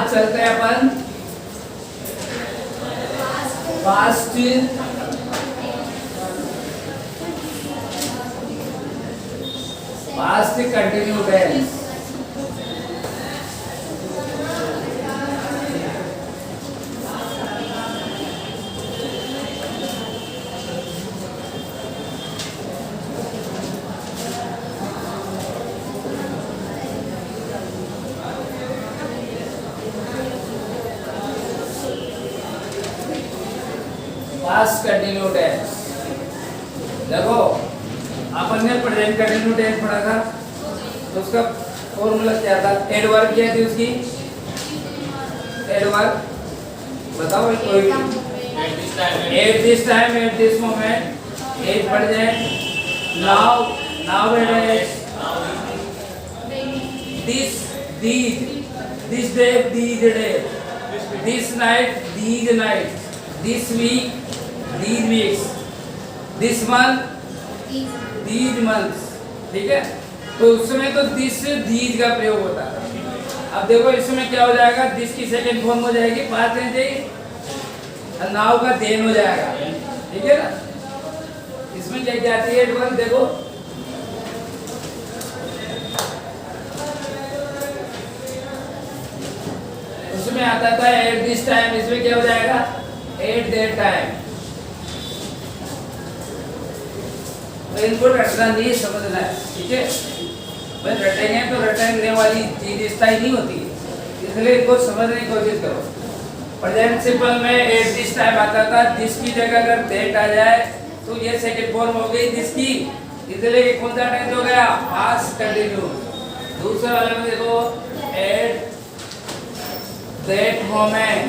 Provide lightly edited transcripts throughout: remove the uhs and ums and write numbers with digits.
आज चलते हैं अपन past continue tense. Past continue tense. देखो अपन ने प्रेजेंट कंटिन्यू टेंस पढ़ा था, तो उसका फॉर्मूला क्या था? एडवर्ब क्या थी उसकी? एडवर्ब बताओ कोई। At this time, at this moment, at पढ़ जाए। Now, now this, this day, these day, this night, these night, this week, these weeks, this month, these months। ठीक है, तो उसमें तो दिस दीज का प्रयोग होता है। अब देखो इसमें क्या हो जाएगा, दिस की सेकंड फॉर्म हो जाएगी पास्ट टेंस, और नाउ का देन हो जाएगा। ठीक है ना, इसमें क्या क्या आती है एडवर्ब? देखो उसमें आता था एट दिस टाइम, इसमें क्या हो जाएगा? At that time. तो इनको रटना नहीं, समझना है। ठीक है, भाई रटेंगे तो रटने वाली चीज स्थायी नहीं होती, इसलिए इनको समझने की कोशिश करो। प्रेजेंट सिंपल में एट दिस टाइम आता था, दिस की जगह अगर दैट आ जाए तो ये सेकंड फॉर्म हो गई दिस की, इसलिए कौन सा टेंस हो गया? Past continue. दूसरा वाले में देखो एट दैट मोमेंट,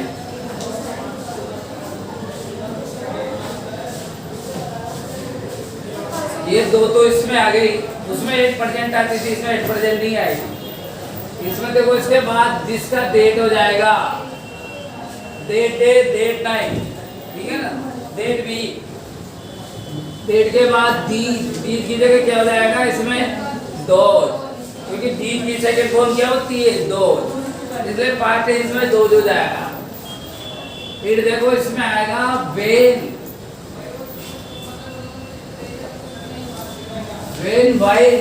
ये दो तो इसमें आ गई, उसमें 8% आती थी, इसमें 8% नहीं आएगी। इसमें देखो इसके बाद दिस का डेट हो जाएगा, डेट डे, डेट टाइम। ठीक है ना, डेट वीक, डेट के बाद दीज, दीज की जगह क्या हो जाएगा इसमें? दोज, क्योंकि दीज की सेकंड फॉर्म क्या होती है? दोज, इसलिए पास्ट टेंस में दोज हो जाएगा। फिर देखो इसमें आएगा व्हेन, when, while,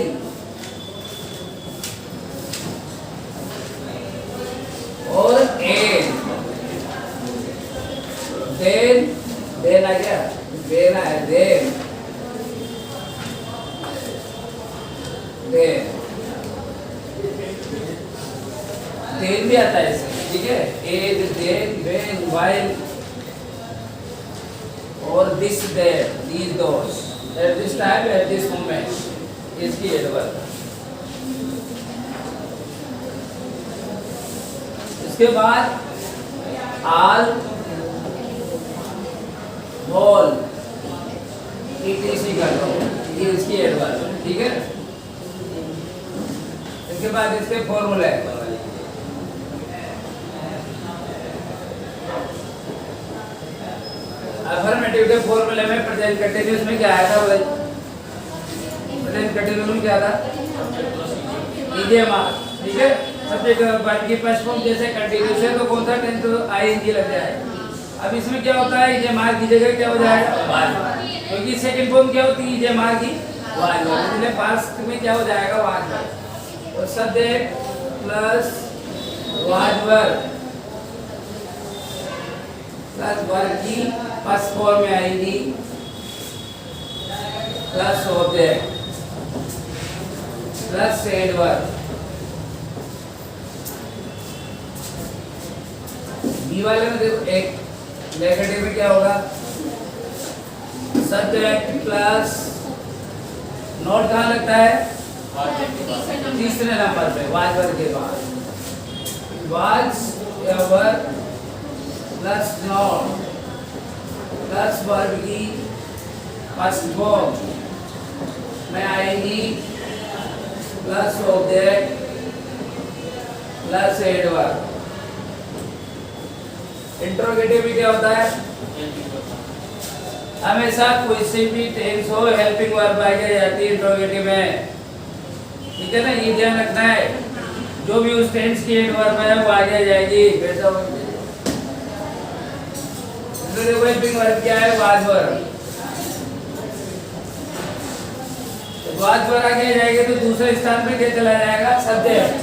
और and, then आ गया, then आया, then भी आता है इसमें। ठीक है, and, then, when, while, और this, that, these, those, at this time, at this moment, इसकी एडवर्ब। इसके बाद all, all, etc कर लो, ये इसकी एडवर्ब। ठीक है, इसके बाद इसके फॉर्मूला है। अफर्मेटिव के फॉर्मूले में प्रेजेंट कंटिन्यूअस में क्या आया था भाई? प्रेजेंट कंटिन्यूअस में क्या था? ईजेमा। ठीक है, सब्जेक्ट वर्ब की फर्स्ट फॉर्म जैसे कंटिन्यूअस है तो कौन सा टेंस? आईएनजी लग जाएगा। अब इसमें क्या होता है? ईजेमा की जगह क्या हो जाएगा? वाज, क्योंकि सेकंड फॉर्म क्या होती है? ईजेमा की वाज, इसलिए पास्ट में क्या हो जाएगा? वाज। और subject plus was verb plus verb की फर्स्ट फॉर्म में आएगी plus object plus adverb. B वाले में देखो एक नेगेटिव में क्या होगा? सब्जेक्ट प्लस नोट कहाँ लगता है? तीसरे नंबर पे वाज वर्ब के बाद was verb plus note plus verb की फर्स्ट फॉर्म में आएगी plus object plus adverb. Interrogative भी क्या होता है? हमेशा कोई सी भी टेंस हो हेल्पिंग वर्ब आ जाती है इंट्रोगेटिव में। ठीक है ना, ये ध्यान रखना है। जो भी उस टेंस की एडवर्ब है वो आगे आ जाएगी। वैसा हेल्पिंग वर्ब क्या है? Was verb. वाज वर्ब आगे आ जाएगी तो दूसरे स्थान पे क्या चला जाएगा? सब्जेक्ट।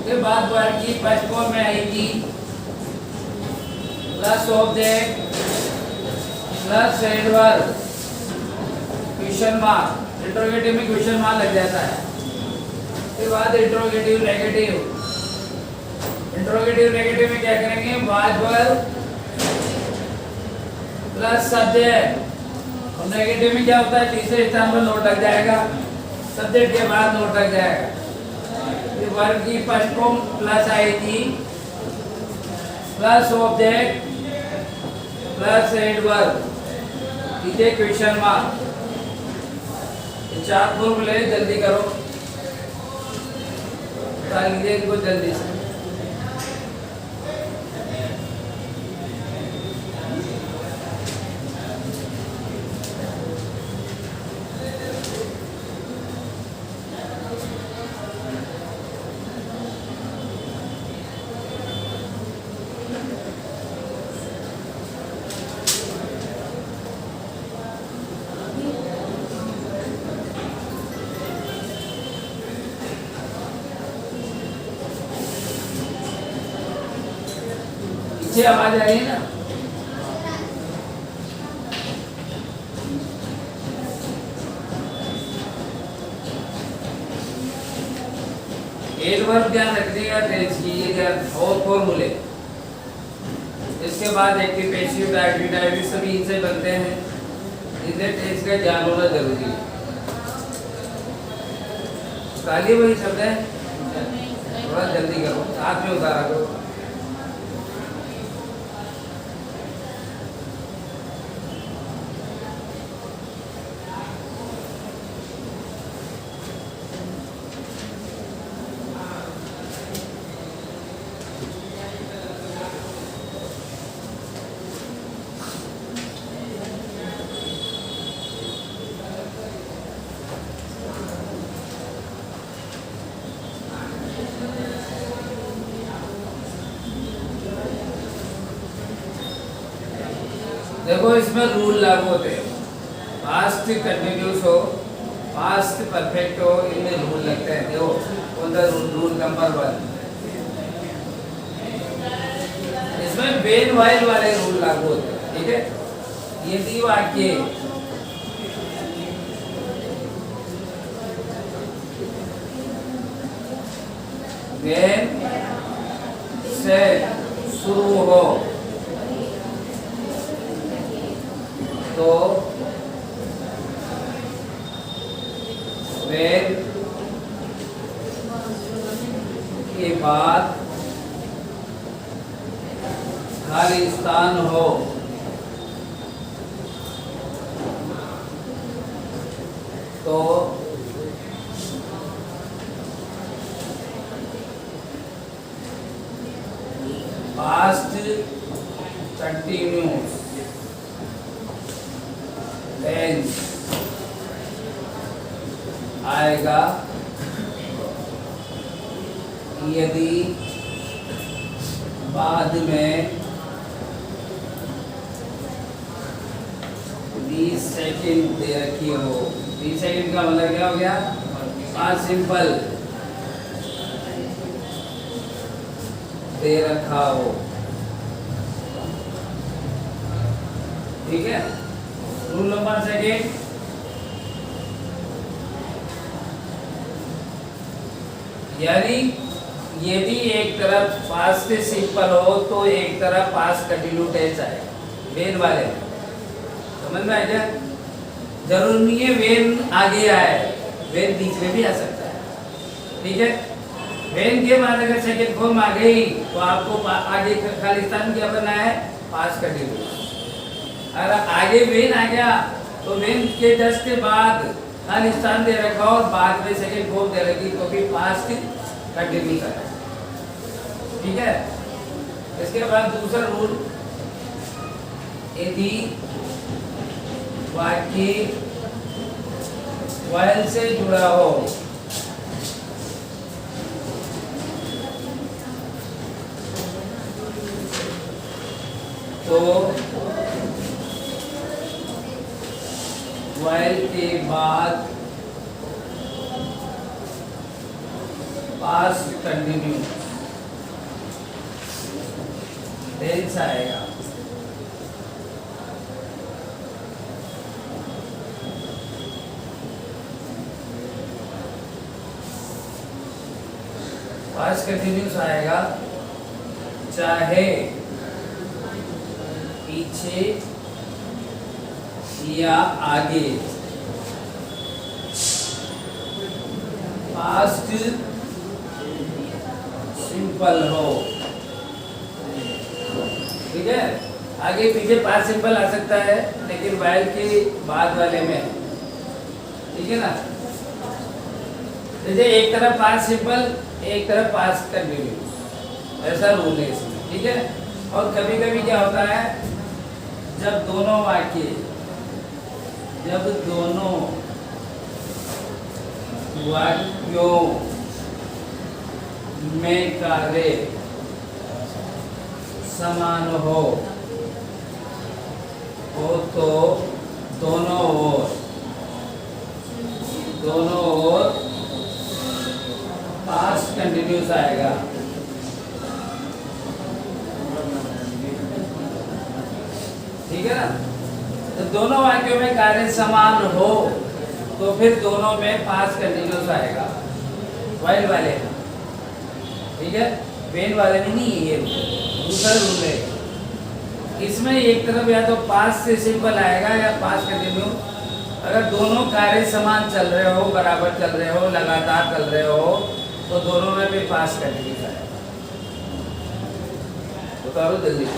फिर बाद वर्ब की फर्स्ट फॉर्म में आएगी plus object plus adverb question mark. Interrogative में क्वेश्चन मार्क लग जाता है। फिर बाद इंटरोगेटिव नेगेटिव। इंटरोगेटिव नेगेटिव में क्या करेंगे? Was verb plus subject. और नेगेटिव में क्या होता है? तीसरे स्थान पर नोट लग जाएगा, सब्जेक्ट के बाद नोट लग जाएगा। फिर वर्ब की फर्स्ट फॉर्म प्लस आएगी प्लस ऑब्जेक्ट प्लस एडवर्ब नीचे क्वेश्चन मार्क। ये चार फॉर्मूले जल्दी करो, बता लीजिए इनको जल्दी से। पीछे आवाज आ रही है ना? एडवर्ब ध्यान रखिएगा टेंस की और फॉर्मूले। इसके बाद एक्टिव पैसिव डायरेक्टिव डायरेक्टिव सभी इनसे बनते हैं, इनसे टेंस का ज्ञान होना जरूरी है। खाली वही शब्द है, थोड़ा जल्दी करो, साथ में उतारा करो। देखो इसमें रूल लागू होते हैं। पास्ट कंटिन्यूस हो, पास्ट परफेक्ट हो, इनमें रूल लगते हैं। देखो कौन सा रूल नंबर 1, इसमें वेन वाइल वाले रूल लागू होते हैं। ठीक है, यदि वाक्य वेन से शुरू हो तो वेन के बाद खाली स्थान हो तो पास्ट कंटिन्यूस टेंस आएगा यदि बाद में 20 सेकंड दे रखी हो। 20 सेकंड का मतलब क्या हो गया? पास्ट सिंपल दे रखा हो। ठीक है, रूल नंबर सेकेंड, यानी यदि एक तरफ पास्ट सिंपल हो तो एक तरफ पास्ट कंटिन्यू टेंस आए वेन वाले। समझ में आया क्या? जरूर नहीं है वेन आगे आए, वेन बीच में भी आ सकता है। ठीक है, वेन के बाद अगर सेकंड फॉर्म आ गई तो आपको आगे खाली स्थान क्या करना है? Past continue. अगर आगे वेन आ गया तो वेन के जस्ट के बाद खाली स्थान दे रखा और बाद में सेकंड फॉर्म दे रखी तो भी पास्ट कंटिन्यू करना। ठीक है, इसके बाद दूसरा रूल, यदि वाक्य वाइल से जुड़ा हो तो while के बाद past continuous टेंस आएगा। पास्ट कंटिन्यूस आएगा चाहे पीछे या आगे। पास्ट सिंपल हो, ठीक है। आगे पीछे पास्ट सिंपल आ सकता है, लेकिन वाइल के बाद वाले में, ठीक है ना। जैसे एक तरफ पास्ट सिंपल, एक तरफ पास्ट कंटिन्यूस, ऐसा रूल है इसमें, ठीक है। और कभी कभी क्या होता है, जब दोनों वाक्यों में कार्य समान हो तो दोनों ओर पास्ट कंटिन्यूस आएगा। ठीक है ना। तो दोनों वाक्यों में कार्य समान हो तो फिर दोनों में पास्ट कंटिन्यूस आएगा, वाइल वाले, ठीक है। वेन वाले में नहीं, ये दूसरा रूल है। इसमें एक तरफ या तो पास्ट से सिंपल आएगा या पास्ट कंटिन्यूस। अगर दोनों कार्य समान चल रहे हो, बराबर चल रहे हो, लगातार चल रहे हो, तो दोनों में भी पास्ट कंटिन्यूस आएगा। उतारो जल्दी।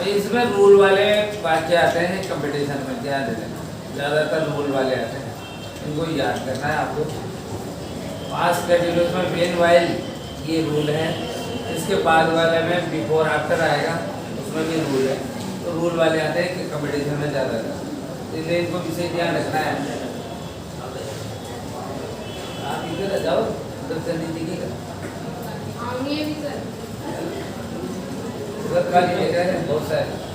इसमें रूल वाले वाक्य आते हैं कंपटीशन में, ध्यान देना। ज़्यादातर रूल वाले आते हैं, इनको याद करना है आपको। पास्ट कंटिन्यूस में वेन वाइल ये रूल है, इसके बाद वाले में बिफोर आफ्टर आएगा, उसमें भी रूल है। तो रूल वाले आते हैं कि कंपटीशन में ज़्यादातर, इसलिए इनको विशेष ध्यान रखना है। आप इधर जाओ, उधर जल्दी दिखेगा। उधर खाली देख रहे हैं बहुत सारे।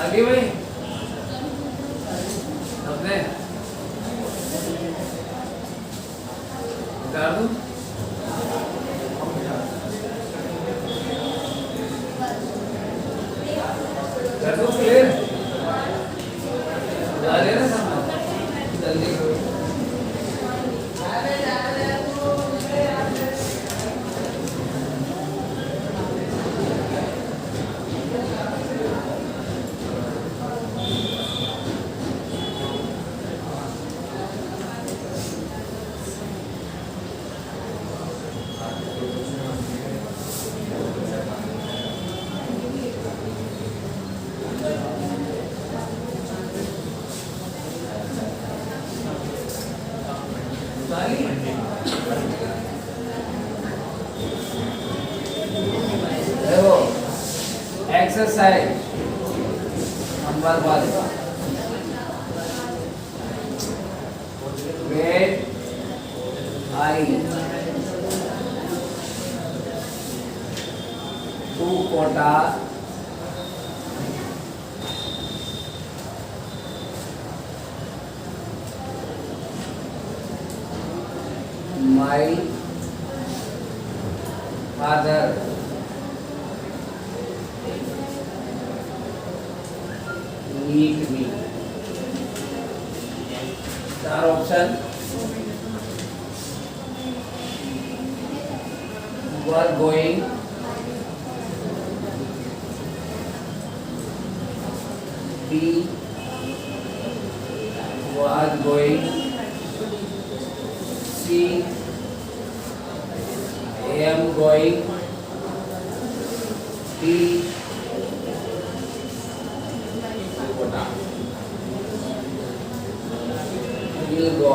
आगे भाई अपने उतार दूं, कर दो क्लियर, जा रहे ना सामान जल्दी। exercise number 1. When I do quota my father meet me. 4 option. Were going, be was going, see am going, be will go.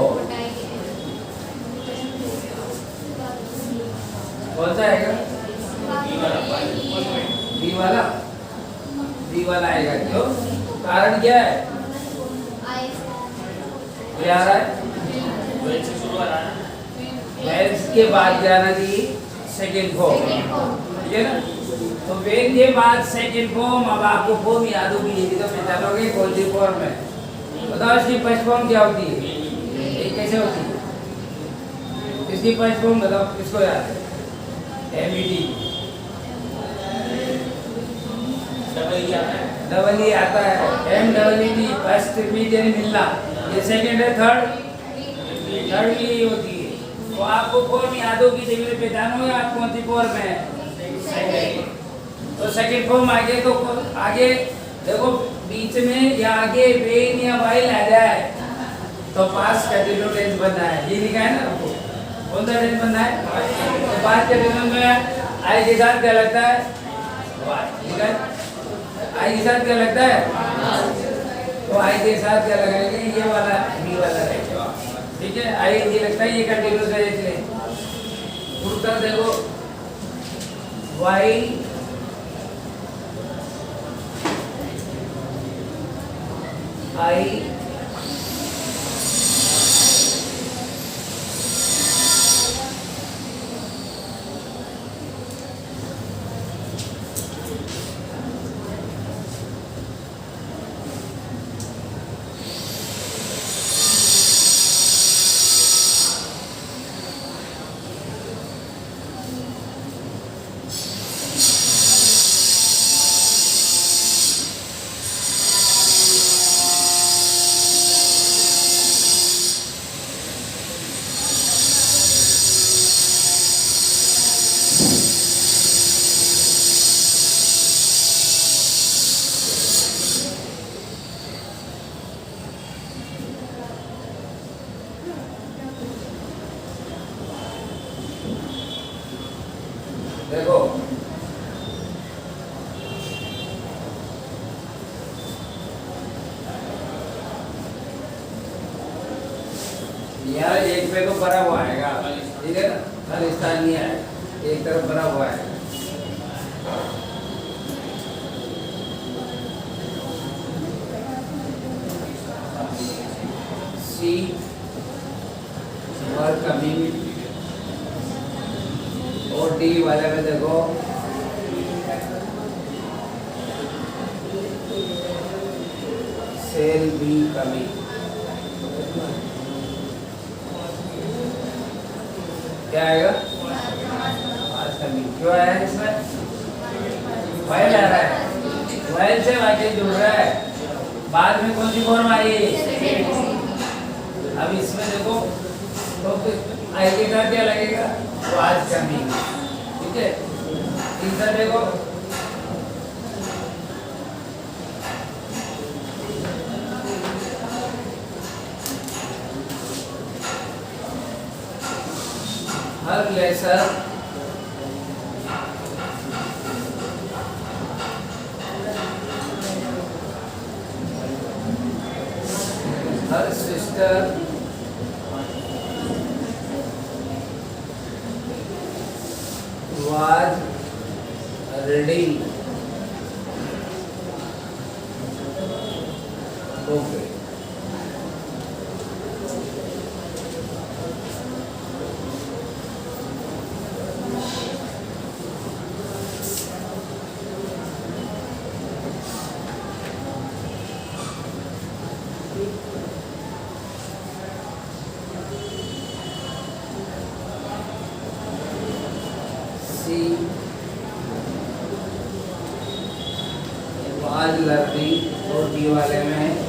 कौन सा आएगा? बी वाला आएगा। क्यों? कारण क्या है? क्या आ रहा है? वेल्स के बाद जाना दी सेकेंड फॉर्म, ठीक है ना? तो वेन के बाद सेकेंड फॉर्म, अब आपको फॉर्म याद होगी, ये तो पहचानोगे कौन सी फॉर्म है। बताओ इसकी फर्स्ट फॉर्म क्या होती है? ये कैसे होती है? इसकी फर्स्ट फॉर्म बताओ, किसको याद है? एमईडी डबल ई आता है, M double E D, first meet यानी मिलना, ये सेकंड है, थर्ड भी यही होती है। तो आपको फॉर्म याद होगी, जब पहचानोगे आप कौन सी फॉर्म है, सेकंड। तो सेकंड फॉर्म आगे, तो आगे देखो बीच में या आगे वेन या वाइल आ जाए तो पास्ट कंटिन्यूअस टेंस बनना है, ये लिखा है ना आपको। कौन सा टेंस बनना है? तो पास्ट कंटिन्यूअस में आई के साथ क्या लगता है? वाई, ठीक है? आई के साथ क्या लगता है? तो आई के साथ क्या लगाएंगे? ये वाला बी वाला रहेगा, ठीक है? आई ये लगता है, ये कंटिन्यूअस है इसलिए। उत्तर देखो, वाई आई देखो यार, एक पे तो भरा हुआ आएगा, ठीक है ना? खालिस्तान नहीं आएगा, एक तरफ भरा हुआ है। सी वर कमिंग, और डी वाले में देखो सेल बी कमिंग। क्या आएगा? क्यों आया है इसमें? वाइल आ रहा है, वाइल से वाक्य जुड़ रहा है। बाद में कौन सी फॉर्म आई है? अब इसमें देखो तो आई के साथ क्या लगेगा? वाज कमिंग, ठीक है? तीसरा देखो, हर lesson her sister was reading okay. आज लर्निंग और डी वाले में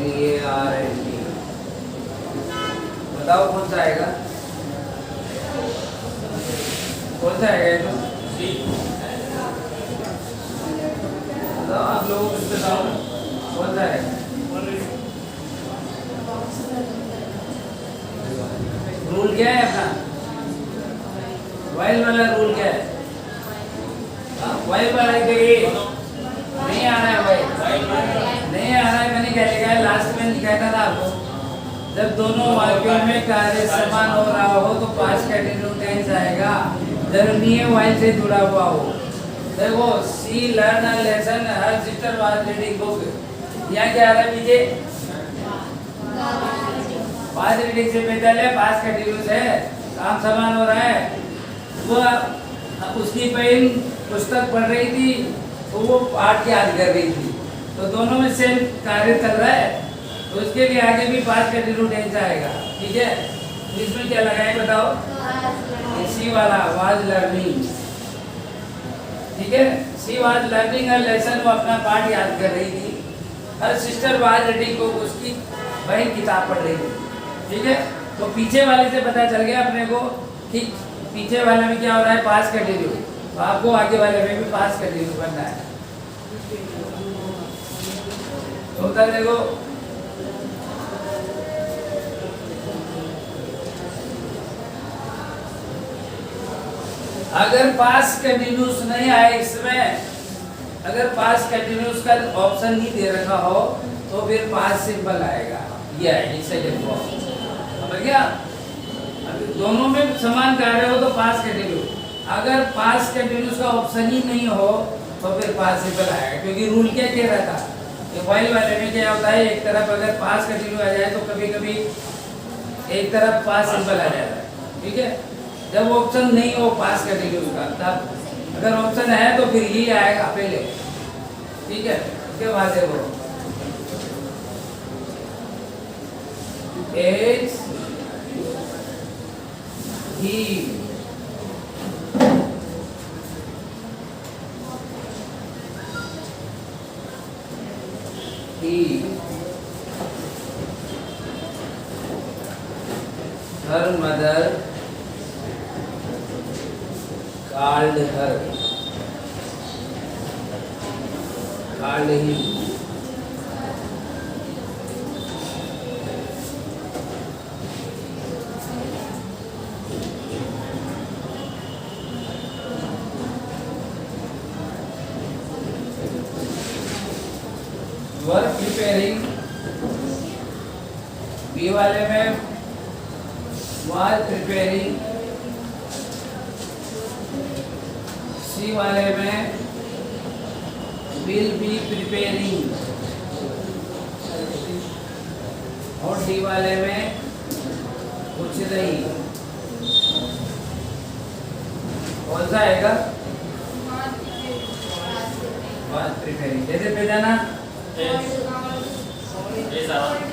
LARND, बताओ कौन सा आएगा, कौन सा आएगा इसमें? बताओ आप लोगों को बताओ कौन सा आएगा। रूल क्या है अपना, वाइल वाला रूल क्या है? वाइल वाला नहीं आ रहा है, वाइल नहीं आ रहा है। मैंने क्या लिखा है लास्ट में लिखा था आपको, जब दोनों वाक्यों में कार्य समान हो रहा हो तो पास्ट कंटिन्यूस टेंस आएगा, जरूरी है वाइल से जुड़ा हुआ हो। देखो she learn a lesson, her sister was reading book, यहाँ क्या आ रहा है पीछे, वाज रीडिंग से पहले है, पास्ट कंटिन्यूस है, काम समान हो रहा है। वो उसकी बहन पुस्तक पढ़ रही थी तो वो पाठ याद कर रही थी, तो दोनों में सेम कार्य चल रहा है, तो उसके लिए आगे भी पास्ट कंटिन्यूस टेंस आएगा। ठीक है, इसमें क्या लगाए बताओ, सी वाला वाज लर्निंग। ठीक है, she was learning a lesson, वो अपना पाठ याद कर रही थी। हर सिस्टर वाज रीडिंग, को उसकी बहन किताब पढ़ रही थी। ठीक है, तो पीछे वाले से पता चल गया अपने को कि पीछे वाले में क्या हो रहा है, पास्ट कंटिन्यूस, तो आपको आगे वाले में भी पास्ट कंटिन्यूस बनना है। तो उधर देखो, अगर पास्ट कंटिन्यूस नहीं आए इसमें, अगर पास्ट कंटिन्यूस का ऑप्शन नहीं दे रखा हो तो फिर पास्ट सिंपल आएगा। ये है सेकंड फॉर्म, समझ गया? दोनों में समान कार्य हो तो पास्ट कंटिन्यूस, अगर पास्ट कंटिन्यूस का ऑप्शन ही नहीं हो तो फिर पास्ट सिंपल आएगा। क्योंकि रूल क्या कह रहा था, ये वाइल वाले में क्या होता है, एक तरफ अगर पास्ट कंटिन्यू आ जाए तो कभी कभी एक तरफ पास्ट सिंपल आ जाता है। ठीक है, जब ऑप्शन नहीं हो पास्ट कंटिन्यूस का, तब अगर ऑप्शन है तो फिर ये आएगा पहले। ठीक है, उसके बाद देखो as he, her mother called him. Were preparing, B वाले में was preparing, सी वाले में will be preparing, और डी वाले में कुछ नहीं। कौन सा आएगा? was preparing। जैसे पे जाना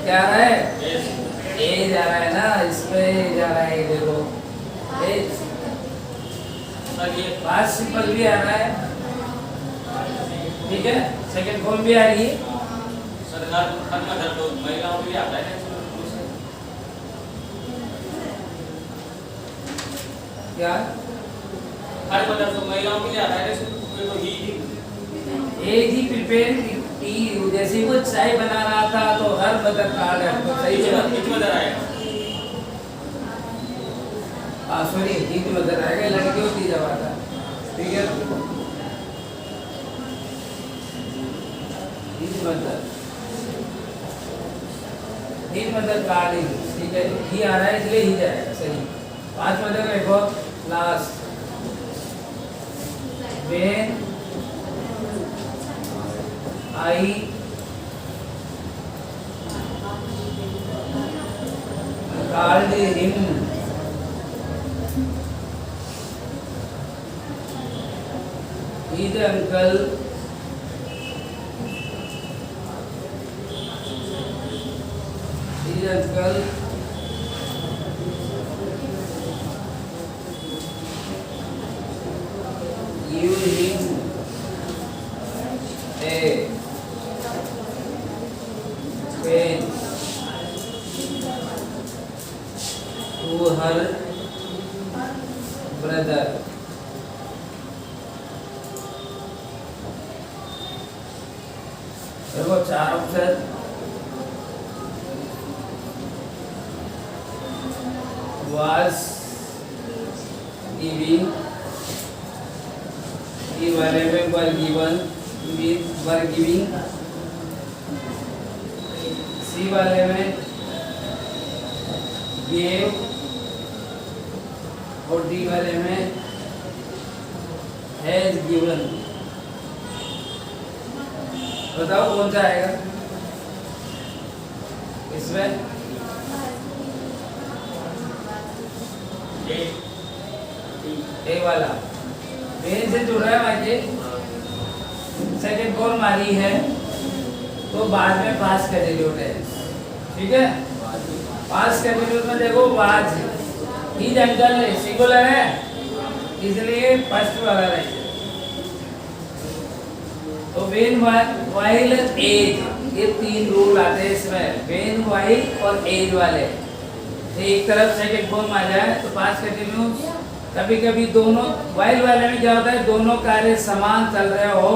क्या आ रहा है, ए जा रहा है ना, इसमें जा रहा है, देखो पास्ट सिंपल भी आ रहा है। ठीक है, सेकंड फॉर्म भी आ रही है। क्या महिलाओं के लिए आता है, एक ही प्रिपेयर की, जैसे वो चाय बना रहा था तो हर मदर कार्ड है, तो सही मदर आएगा। सॉरी हिट मदर आएगा, लड़कियों की जवाब था। ठीक है, हिट मदर कार्ड ही। ठीक है, ही आ रहा है इसलिए ही जाएगा सही। 5 मदर देखो last, when I called him his uncle give him a pen to her brother. देखो चार ऑप्शन was giving ये वाले में were given were giving सी वाले में gave और डी वाले में has given। बताओ कौन सा आएगा इसमें? ए वाला वेन से जुड़ रहा है माइके सेकंड कॉल मारी है तो बाद में पास कंटिन्यूड है, ठीक है। पास कंटिन्यूड में देखो वाज ही अंकल है सिंगुलर है इसलिए फर्स्ट वाला रहेगा। तो वेन वाइल एज ये तीन रूल आते हैं इसमें, वेन वाइल और एज वाले। एक तरफ सेकंड फॉर्म आ जाए तो पास कंटिन्यूस, कभी कभी दोनों वाइल वाले में क्या होता है दोनों कार्य समान चल रहे हो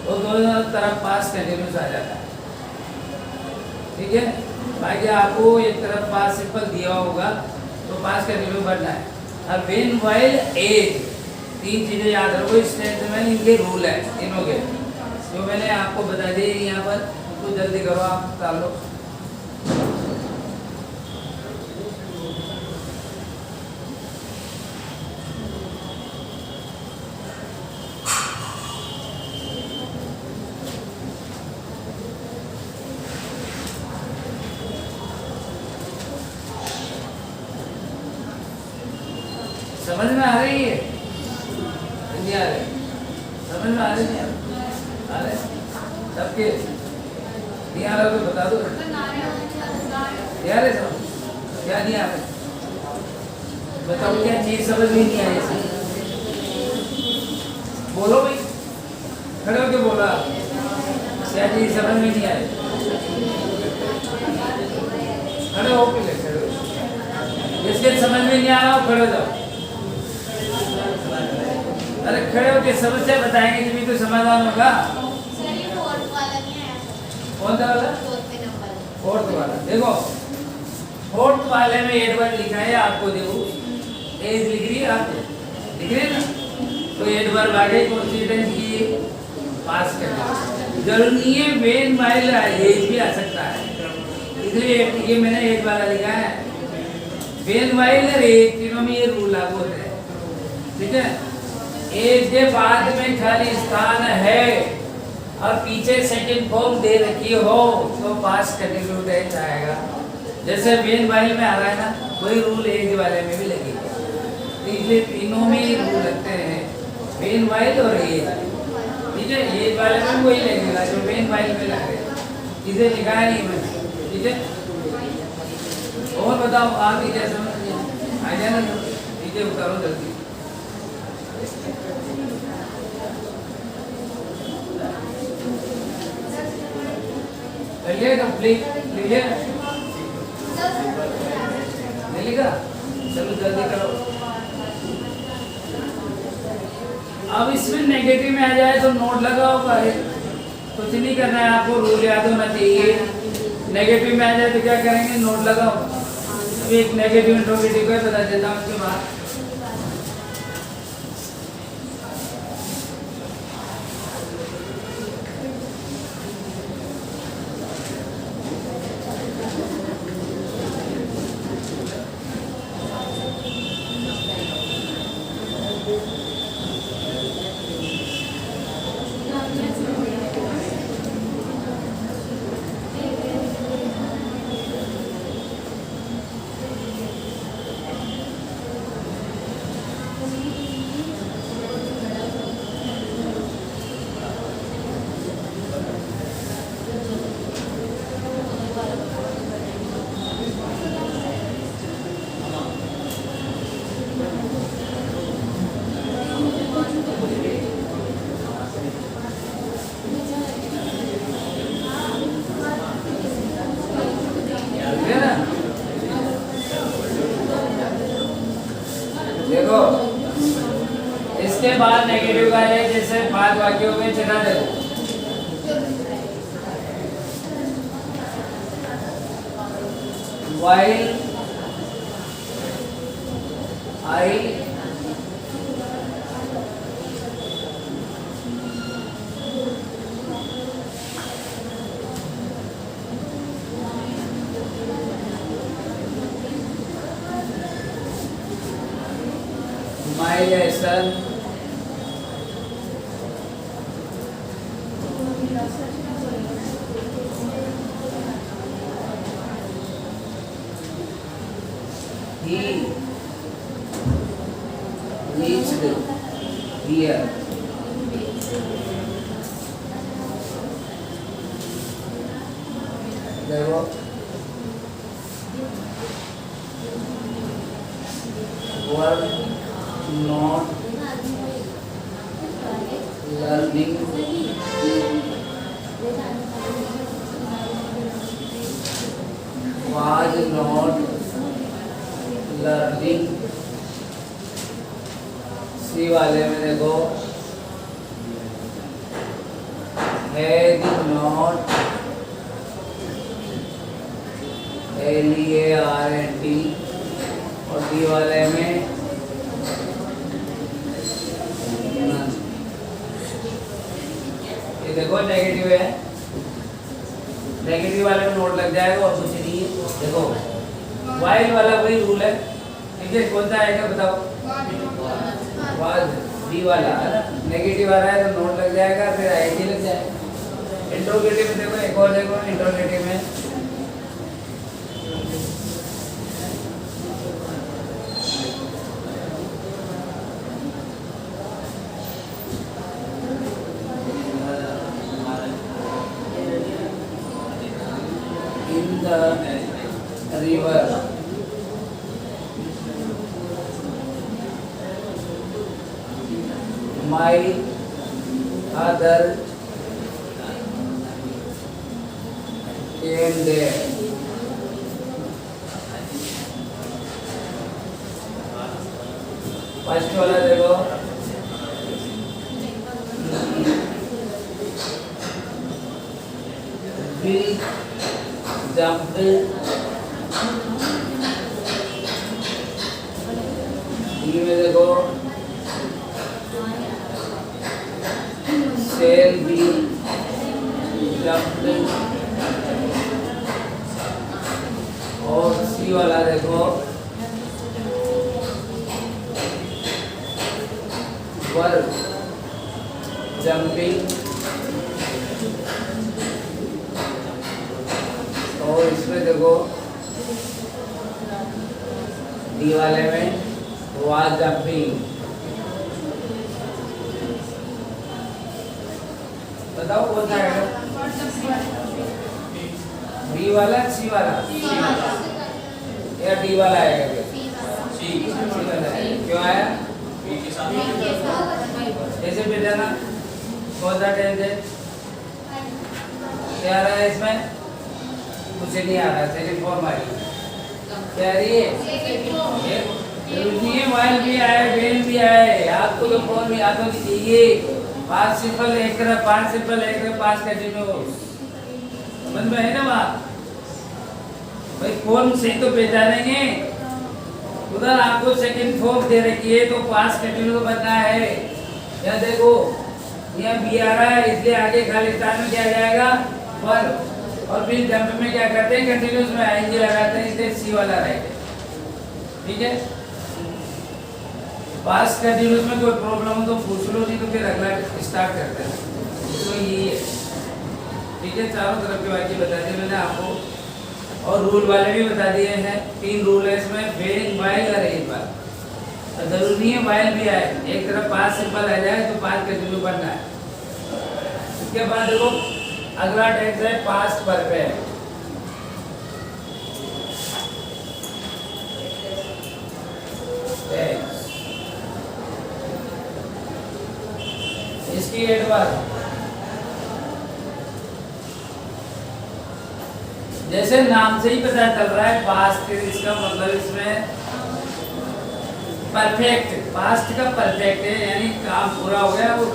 तो दोनों तरफ पास कंटिन्यूस आ जाता है, ठीक है। बाकी आपको एक तरफ पास सिंपल दिया होगा तो पास कंटिन्यूस बढ़ना है। अब वेन वाइल एज तीन चीजें याद रखो, इस टेंस में इनके रूल है तीनों के जो मैंने आपको बता दिए यहाँ पर, तो जल्दी करो आप डाल लो। समझ में आ रही है? नहीं आ रही? समझ में आ रही है? आ रहे सबके नहीं आ रहा तो बता दो यार, क्या नहीं आ रहा बताओ, क्या चीज समझ में नहीं आई? बोलो भाई, खड़े होके बोला क्या चीज समझ में नहीं आई? खड़े हो के खड़े हो, जिसके समझ में नहीं आ रहा हो खड़े हो जाओ। अरे खड़े होके समस्या बताएंगे जब भी तो समाधान होगा। कौन सा वाला? फोर्थ वाला। देखो फोर्थ वाले में एड वर्ड लिखा है आपको, देखो एज लिख रही है, आप लिख रहे हैं ना, तो एड वर्ड आगे कॉन्सिडेंस की पास करना जरूरी नहीं है, वेन वाइल एज भी आ सकता है, इसलिए ये मैंने एज वाला लिखा है। वेन वाइल और एज तीनों में ये रूल लागू होते हैं, ठीक है। एज के बाद में खाली स्थान है और पीछे सेकंड फॉर्म दे रखी हो तो पास कंटिन्यूड टेंस आएगा। जैसे वेन वाइल में आ रहा है ना, वही रूल एज वाले में भी लगेगा, इसलिए तीनों में ही रूल लगते हैं, वेन वाइल और एज, ठीक है। एज वाले में वही लगेगा जो वेन वाइल में लगेगा, इसे लिखा नहीं मैंने, ठीक है। और बताओ आप ही क्या समझ आ जाए ना, ठीक है, उतारो जल्दी। कंप्लीट क्लियर नहीं लिखा? चलो जल्दी करो। अब इसमें नेगेटिव में आ जाए तो नोट लगाओ, कुछ नहीं करना है आपको, रूल याद होना चाहिए। नेगेटिव में आ जाए तो क्या करेंगे, नोट लगाओ। अभी एक नेगेटिव इंट्रोगेटिव का बता देता हूँ, उसके बाद देखो इसके बाद नेगेटिव का है, जैसे 5 वाक्यों में चला देखो while I my lesson he reached here. देखो were not learning was not learning सी वाले में देखो had not LEARNT और डी वाले में ये देखो नेगेटिव है, नेगेटिव वाले में नोट लग जाएगा और कुछ नहीं है। देखो वाइल वाला वही रूल है, ठीक है। कौन सा आएगा बताओ, वाज बी वाला है ना, नेगेटिव आ रहा है तो नोट लग जाएगा, फिर आईटी लग जाएगा। इंट्रोगेटिव में देखो एक और देखो, इंट्रोगेटिव में in the river my other came there. First वाला देखो we jumped ये में देखो सेल भी jumped और सी वाला देखो वर जंपिंग और इसमें देखो डी वाले में वाज जंपिंग। बताओ कौन सा है, बी वाला सी वाला या डी वाला आएगा, सी वाला है। क्यों आया, जैसे बेटा ना कौन सा टेंस है, क्या आ रहा है इसमें, कुछ नहीं आ रहा, सेकंड फॉर्म आ रही क्या रही है, जरूरी है वाइल भी आए वेल भी आए, आपको तो फॉर्म याद होनी चाहिए। पास्ट सिंपल एक तरफ, पास्ट सिंपल एक तरफ, पास्ट कंटीन्यूअस, समझ में है ना बात भाई। फॉर्म से तो पहचानेंगे, उधर आपको सेकंड फॉर्म दे रखी है तो पास्ट कंटीन्यूअस बनना है। यहाँ देखो यहाँ बी आ रहा है इसलिए आगे खालिस्तान में क्या जाएगा पर, और फिर जंप में क्या करते हैं कंटिन्यूअस में आईएनजी लगाते हैं, इसलिए सी वाला राइट है, ठीक है। पास्ट कंटिन्यूअस में कोई प्रॉब्लम हो तो पूछ लो, नहीं तो फिर अगला स्टार्ट करते हैं। तो यही है, ठीक है। चारों तरफ के वाक्य बता दिए मैंने आपको और रूल वाले भी बता दिए हैं। 3 रूल है इसमें, वेन वाइल और एक बार, जरूरी नहीं है वाइल भी आए, एक तरफ पास्ट सिंपल आ जाए तो पास्ट कंटिन्यू करना है। उसके बाद देखो अगला टेंस है पास्ट परफेक्ट। इसकी एडवर्ब जैसे नाम से ही पता चल रहा है पास्ट, इसका मतलब इसमें परफेक्ट, पास्ट का परफेक्ट है, यानी काम पूरा हो गया वो,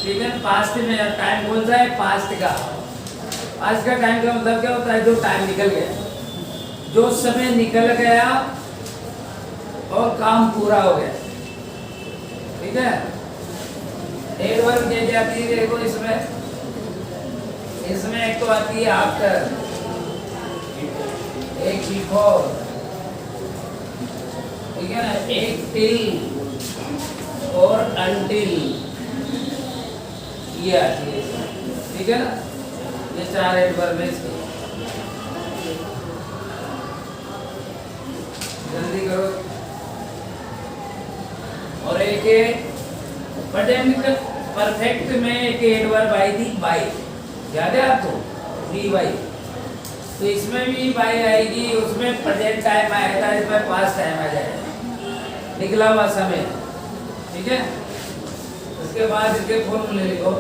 ठीक है। पास्ट में टाइम बोल रहा है, पास्ट का टाइम का मतलब क्या होता है? जो टाइम निकल गया, जो समय निकल गया और काम पूरा हो गया, ठीक है। एडवर्ब क्या क्या आती है देखो इसमें एक तो आती है आफ्टर, एक बिफोर, ठीक है ना, एक टिल और अनटिल, ये आती है, ठीक है ना। ये 4 एडवर्ब है इसके, जल्दी करो। और एक परफेक्ट में एक एडवर्ब आई थी बाय, याद है आपको? बी बाय, तो इसमें भी बाय आएगी, उसमें प्रेजेंट टाइम आया था, इसमें पास्ट टाइम आ जाएगा, निकला हुआ समय, ठीक है। उसके बाद इसके फॉर्मूले लिखो।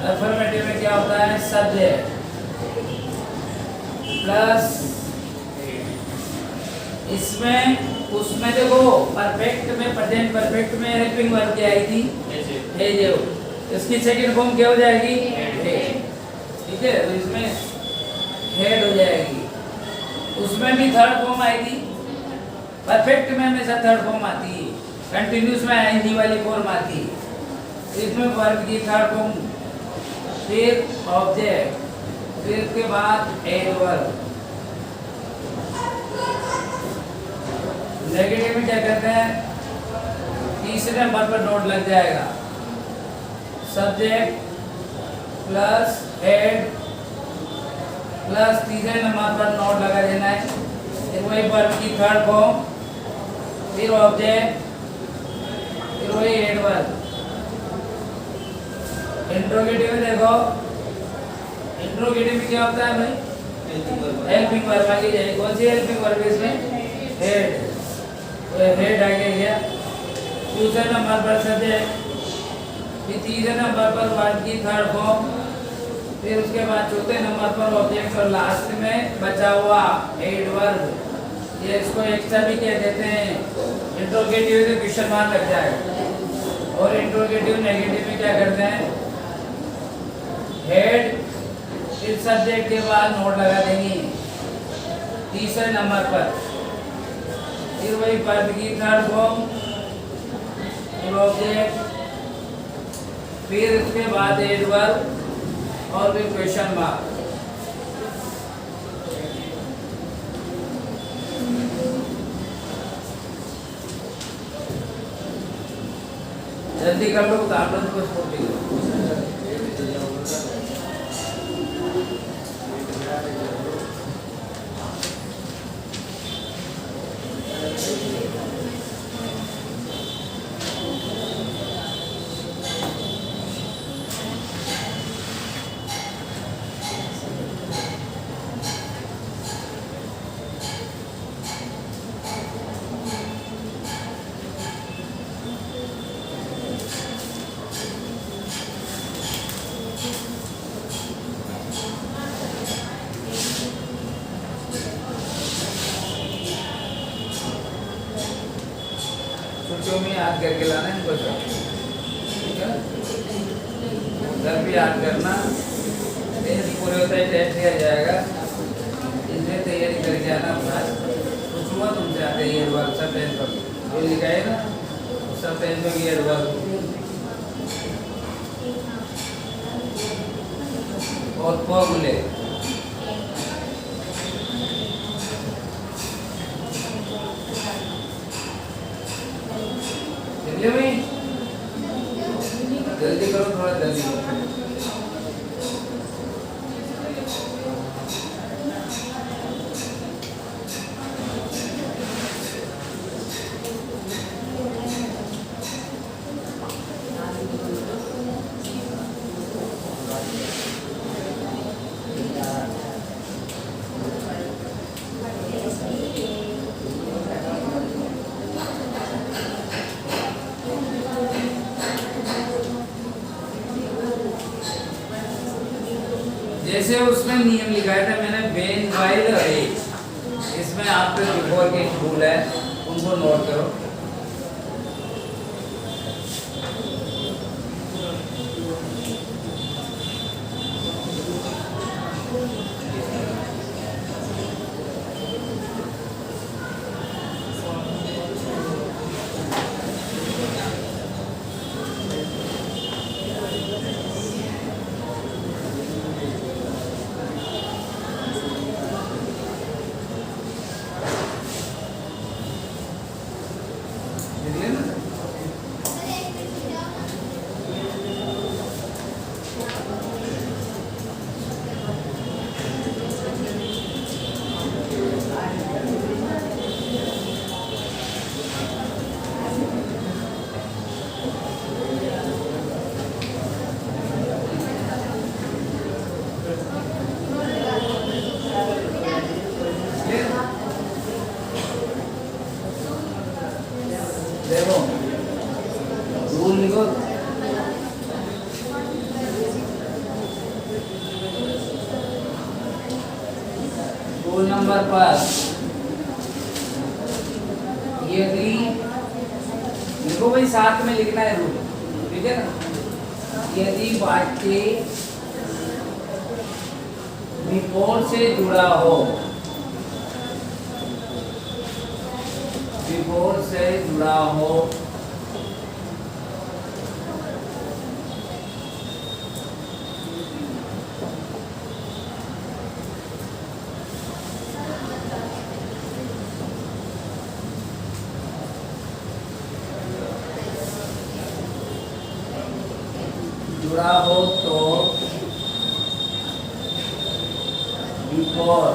अफर्मेटिव में क्या होता है? सब्जेक्ट प्लस, इसमें उसमें देखो परफेक्ट में, प्रेजेंट परफेक्ट में हेल्पिंग वर्ब क्या आई थी? हैज। इसकी सेकंड फॉर्म क्या हो जाएगी? हेड, ठीक है। तो इसमें हेड हो जाएगी। उसमें भी थर्ड फॉर्म आई थी, परफेक्ट में हमेशा थर्ड फॉर्म आती है, कंटिन्यूस में आईएनजी वाली फॉर्म आती है। इसमें वर्ब की थर्ड फॉर्म, फिर ऑब्जेक्ट, फिर उसके बाद एडवर्ब। नेगेटिव में क्या कहते हैं? तीसरे नंबर पर नोट लग जाएगा, सब्जेक्ट प्लस हेड प्लस तीसरे नंबर पर नोट लगा देना है, फिर वही वर्ब की थर्ड फॉर्म, फिर ऑब्जेक्ट, फिर वही एडवर्ब। इंट्रोगेटिव में देखो, इंट्रोगेटिव में क्या होता है भाई? हेल्पिंग वर्ब आगे जाएगी। कौन सी हेल्पिंग वर्ब इसमें? हेड, हेड आगे गया। दूसरे नंबर पर सब्जेक्ट, फिर तीसरे नंबर पर वर्ब की थर्ड फॉर्म, फिर उसके बाद चौथे नंबर पर ऑब्जेक्ट और लास्ट में बचा हुआ एडवर्ब। ये इसको एक्स्ट्रा भी कह देते हैं। इंट्रोगेटिव से क्वेश्चन मार्क लग जाएगा। और इंट्रोगेटिव नेगेटिव में क्या करते हैं? हेड, फिर सब्जेक्ट के बाद नोट लगा देंगे तीसरे नंबर पर, फिर वही वर्ब की थर्ड फॉर्म, फिर ऑब्जेक्ट, फिर उसके बाद एडवर्ब और फिर क्वेश्चन मार्क। जल्दी कर लो, ताकत को छोड़ दो। छुट्टियों में याद करके लाना है इनको सब, ठीक है। उधर भी याद करना, टेस्ट पूरे होता है टेस्ट दिया जाएगा, इसमें तैयारी करके आना। कुछ हुआ तुमसे आते ही एडवर्ब सब टेंस पर जो लिखा है ना, सब टेंस की एडवर्ब और फॉर्मूले। जल्दी करो, थोड़ा जल्दी करो। जैसे उसमें नियम लिखाया था मैंने, वेन बाय वाइल एज, इसमें आफ्टर बिफोर के रूल है, उनको नोट करो। देखो रूल लिखो, रूल नंबर पर यदि लिखो भाई, साथ में लिखना है रूल, ठीक है ना। यदि वाक्य बिफोर से जुड़ा हो, बिफोर से जुड़ा हो, जुड़ा हो तो बिफोर,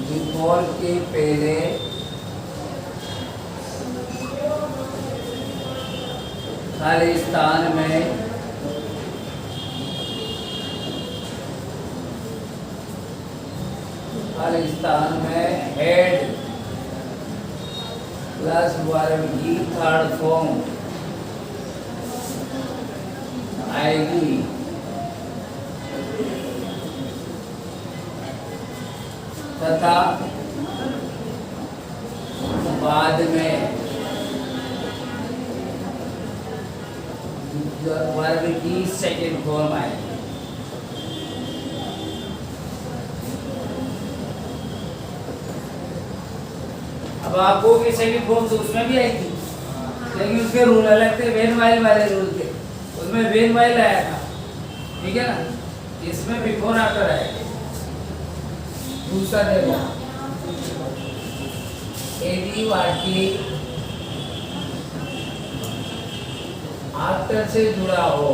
बिफोर के पहले खाली स्थान में हेड प्लस वर्ब की थर्ड फॉर्म आएगी, तथा बाद में वर्ब की सेकंड फॉर्म आएगी। अब आपको की सेकंड फॉर्म तो उसमें भी आएगी, लेकिन उसके रूल अलग थे, वेन वाइल वाले रूल थे, उसमें वेन वाइल आया था, ठीक है ना। इसमें बिफोर आफ्टर आएगा। दूसरा देखो, यदि वाक्य आफ्टर से जुड़ा हो,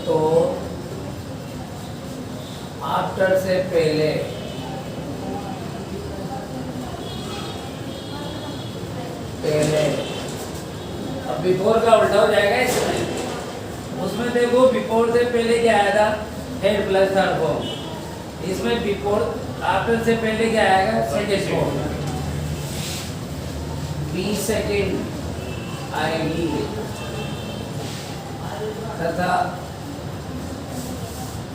तो आफ्टर से पहले अब बिफोर का उल्टा हो जाएगा इसमें। उसमें देखो बिफोर से पहले क्या आया था, हेड प्लस थर्ड फॉर्म। इसमें बिफोर आफ्टर से पहले क्या आएगा, सेकंड फॉर्म, बी सेकंड आएगी, तथा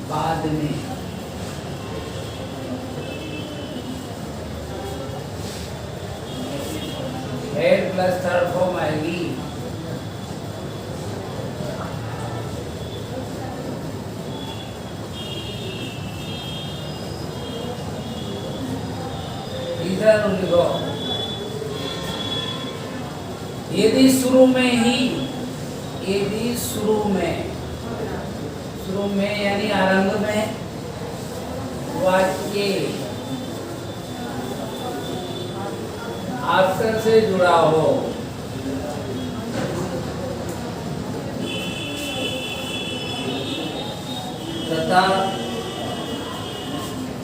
बाद में हेड प्लस थर्ड फॉर्म आएगी। तीसरा रूल लिखो, यदि शुरू में यानी आरंभ में वाक्य आफ्टर से जुड़ा हो, तथा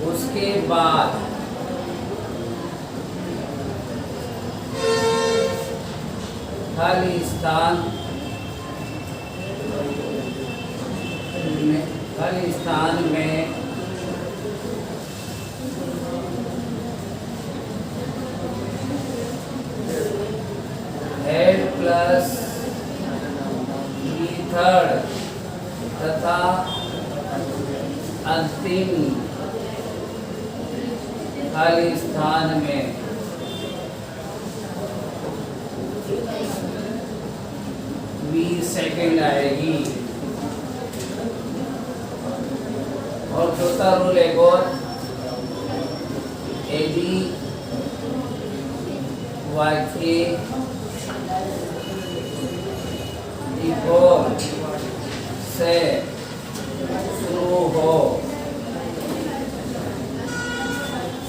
उसके बाद खाली स्थान में हेड प्लस थर्ड तथा अंतिम खाली स्थान में सेकंड आएगी। और चौथा रूल एक और, यदि वाक्य से शुरू हो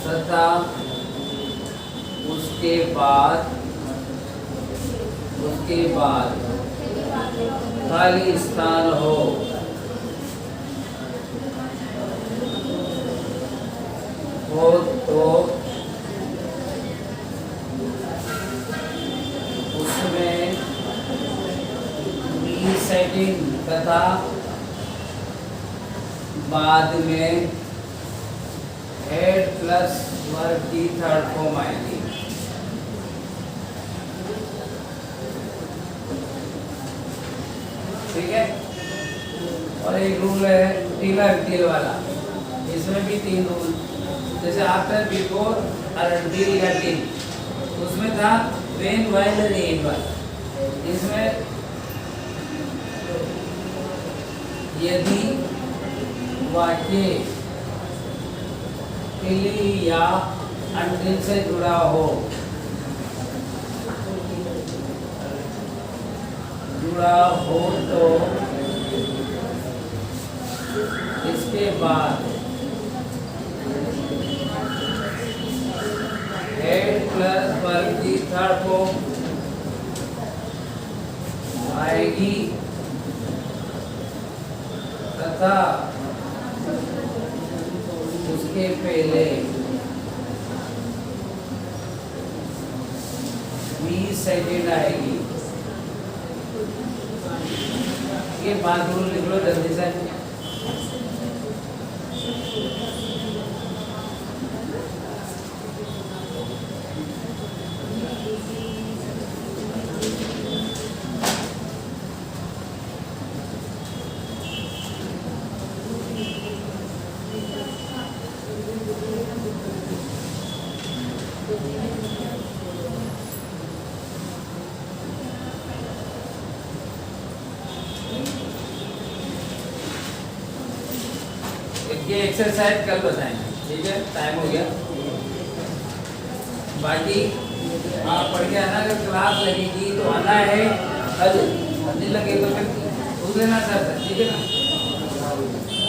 तथा उसके बाद खाली स्थान हो तो उसमें सेटिंग तथा बाद में हेड प्लस वर्ब की थर्ड फॉर्म आएगी। ठीक है। और एक रूल है टील वाला, इसमें भी 3 रूल, जैसे आफ्टर, बिफोर और until या till, उसमें था when, while और even। इसमें यदि वाक्य till या until से जुड़ा हो तो इसके बाद हेड प्लस वर्ब की थर्ड फॉर्म आएगी तथा उसके पहले 20 सेकेंड आएगी। ये 5 रूल लिख लो जल्दी से। ये एक्सरसाइज कल बताएंगे, ठीक है, टाइम हो गया। बाकी आप पढ़ के आना, अगर क्लास लगेगी तो आना है, नहीं लगे तो फिर पूछ लेना सर, ठीक है ना।